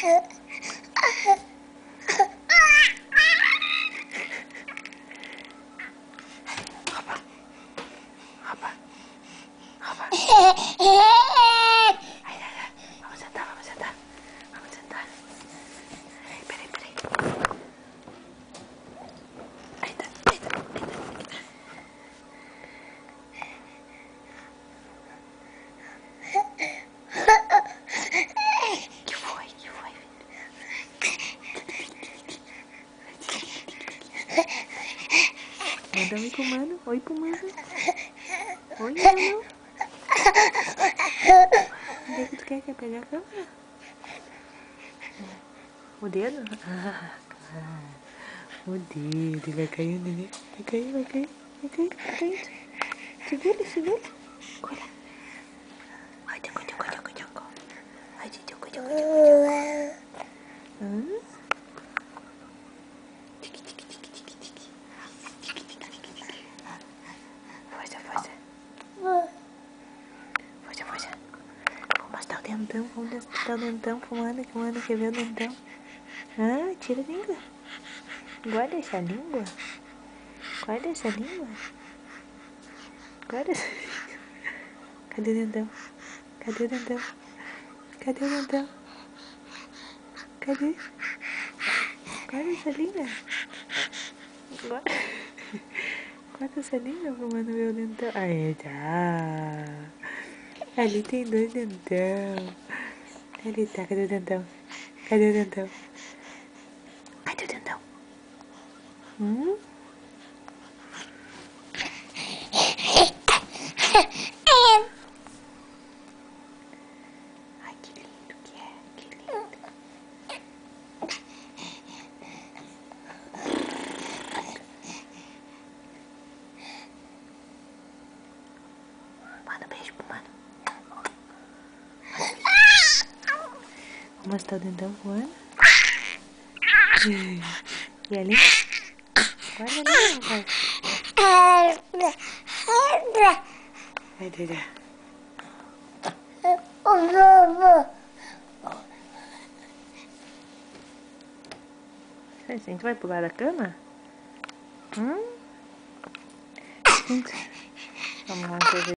Opa. Ai, vamos sentar. Vamos sentar. Peraí. Eita. Que foi? Manda oi pro mano. Oi, mano. O que tu quer? Quer pegar a câmera? O dedo? O dedo. Vai cair, neném. Vai cair. Segura. Olha. Ai, tchoco. Ai, tchoco. Força. Vou mostrar o dentão. Vamos mostrar o dentão pro mano. Que o mano quer ver o dentão. Tira a língua. Guarda essa língua. Cadê o dentão? Cadê? Guarda essa língua. Guarda essa língua pro mano ver o dentão. Aí, tá. Ali tem 2 dentão. Ali tá, cadê o dentão? Cadê o dentão? Ai, que lindo que é. Manda beijo pro mano. Vou mostrar o dentão pro mano. E ali? Guarda ali, rapaz. Vai, Dedé. A gente vai pular da cama? Vamos lá,